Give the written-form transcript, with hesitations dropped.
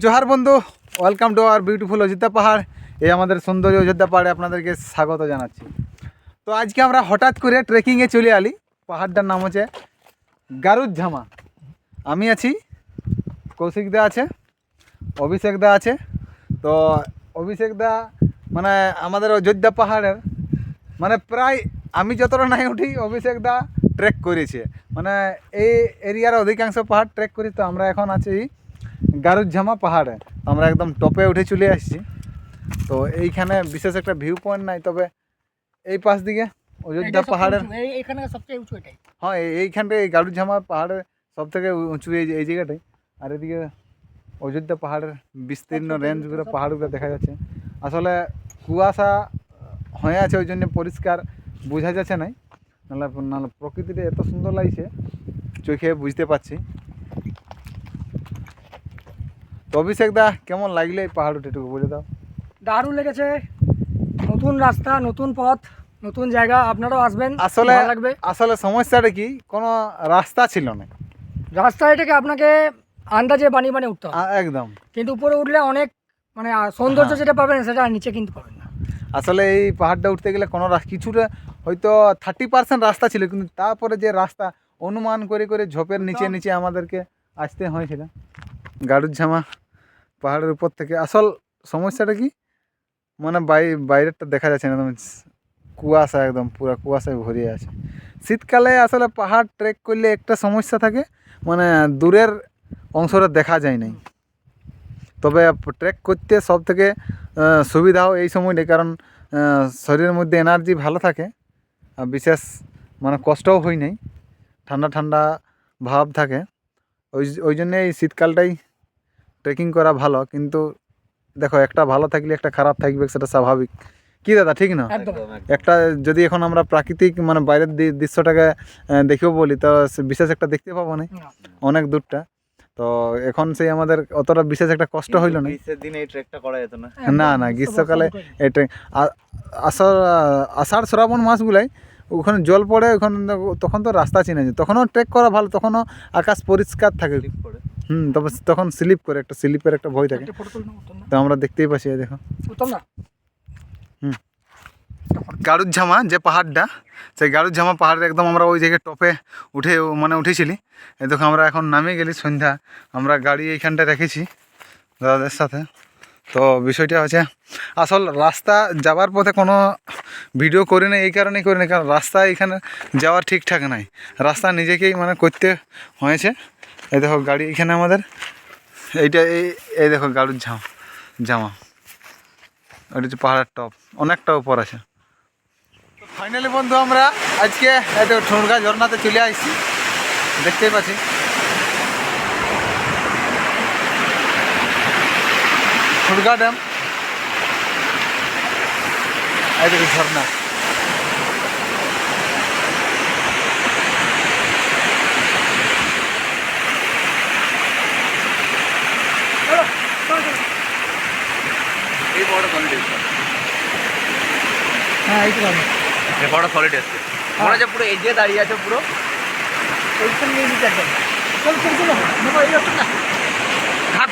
জোহার বন্ধু, welcome to our beautiful Ayodhya পাহাড়। এই আমাদের সুন্দরী অযোধ্যা পাহাড়ে আপনাদেরকে স্বাগত জানাচ্ছি। তো আজকে আমরা হঠাৎ করে ট্রেকিংয়ে চলে আলি। পাহাড়টার নাম হচ্ছে গারুঝামা। আমি আছি, কৌশিক দা আছে, অভিষেক দা আছে। তো অভিষেক দা মানে আমাদের অযোধ্যা পাহাড়ের মানে প্রায় আমি যতটা নাই উঠি অভিষেক দা ট্রেক করেছে, মানে এই এরিয়ার অধিকাংশ পাহাড় ট্রেক করি। তো আমরা এখন আছি গারুঝামা পাহাড়ে, আমরা একদম টপে উঠে চলে আসছি। তো এইখানে বিশেষ একটা ভিউ পয়েন্ট নাই, তবে এই পাশ দিকে অযোধ্যা পাহাড়ের এইখানে সবচেয়ে উঁচু এটাই। হ্যাঁ, এইখানটায় এই গারুঝামা পাহাড়ের সব থেকে উঁচু এই জায়গাটাই। আর এদিকে অযোধ্যা পাহাড়ের বিস্তীর্ণ রেঞ্জগুলো পাহাড়গুলো দেখা যাচ্ছে। আসলে কুয়াশা হয়ে আছে, ওই জন্য পরিষ্কার বোঝা যাচ্ছে না, নাহলে প্রকৃতিটা এত সুন্দর লাগছে চোখে বুঝতে পারছি। তো অভিষেক দা, কেমন লাগলে এই পাহাড় উঠে একটু বলে দাও। দারুণ লেগেছে, নতুন রাস্তা, নতুন পথ, নতুন জায়গা। আপনারাও আসবেন, আসলে ভালো লাগবে। আসলে সমস্যাটা কি, কোনো রাস্তা ছিল না, রাস্তা এটাকে আপনাকে আন্দাজে বানিয়ে উঠতে হবে একদম। কিন্তু উপরে উঠলে অনেক মানে সৌন্দর্য যেটা পাবেন সেটা নিচে কিন্তু পাবেন না। আসলে এই পাহাড়টা উঠতে গেলে কোনো কিছুটা হয়তো 30% রাস্তা ছিল, কিন্তু তারপরে যে রাস্তা অনুমান করে করে ঝোপের নিচে নিচে আমাদেরকে আসতে হয়েছিল গারুঝামা পাহাড়ের উপর থেকে। আসল সমস্যাটা কি, মানে বাইরেরটা দেখা যাচ্ছে না, একদম কুয়াশা, একদম পুরো কুয়াশায় ভরিয়ে আছে। শীতকালে আসলে পাহাড় ট্রেক করলে একটা সমস্যা থাকে, মানে দূরের অংশটা দেখা যায় নাই। তবে ট্রেক করতে সব থেকে সুবিধাও এই সময়টাই, কারণ শরীরের মধ্যে এনার্জি ভালো থাকে, আর বিশেষ মানে কষ্টও হয় নাই, ঠান্ডা ঠান্ডা ভাব থাকে। ওই জন্যে এই শীতকালটাই ট্রেকিং করা ভালো। কিন্তু দেখো, একটা ভালো থাকলে একটা খারাপ থাকবে, সেটা স্বাভাবিক। কি দাদা, ঠিক না? একটা যদি এখন আমরা প্রাকৃতিক মানে বাইরের দৃশ্যটাকে দেখেও বলি, তো বিশেষ একটা দেখতে পাবো না, অনেক দূরটা। তো এখন সেই আমাদের অতটা বিশেষ একটা কষ্ট হইল না। গ্রীষ্মের দিনে এই ট্রেকটা করা যেত না। না, গ্রীষ্মকালে এই ট্রেক আষাঢ় শ্রাবণ মাসগুলাই ওখানে জল পড়ে, ওখানে তখন তো রাস্তা চিনে যায়, তখনও ট্রেক করা ভালো, তখনও আকাশ পরিষ্কার থাকে। তবে তখন স্লিপ করে, একটা স্লিপের একটা ভয় থাকে। তো আমরা দেখতেই পাচ্ছি, দেখো গারুঝামা যে পাহাড়টা, সেই গারুঝামা পাহাড়ের একদম আমরা ওই জায়গায় টপে উঠেছিলি। এই দেখো, আমরা এখন নামে গেলি সন্ধ্যা। আমরা গাড়ি এইখানটা রেখেছি দাদাদের সাথে। তো বিষয়টা হচ্ছে, আসল রাস্তা যাওয়ার পথে কোনো ভিডিও করি না, এই কারণেই করি না, কারণ রাস্তা এখানে যাওয়ার ঠিকঠাক নাই, রাস্তা নিজেকেই করতে হয়েছে। এই দেখো গাড়ি এখানে আমাদের, এইটা এই দেখো গারুঝামা, ওইটা হচ্ছে পাহাড়ের টপ, অনেকটা উপর আছে। তো ফাইনালি বন্ধু, আমরা আজকে এটা ঠুনগা ঝর্ণাতে চলে আসছি, দেখতেই পাচ্ছি। ঠুনগা ড্যাম, এই দেখো ঝর্ণা। এই বড় কোয়ালিটি, হ্যাঁ এই তো এই বড় কোয়ালিটি আছে, মনে হচ্ছে পুরো এগিয়ে দাঁড়িয়ে আছে পুরো। ওইখানে নিয়ে নিতে একদম চল চল চল, এই রকম না ঘাট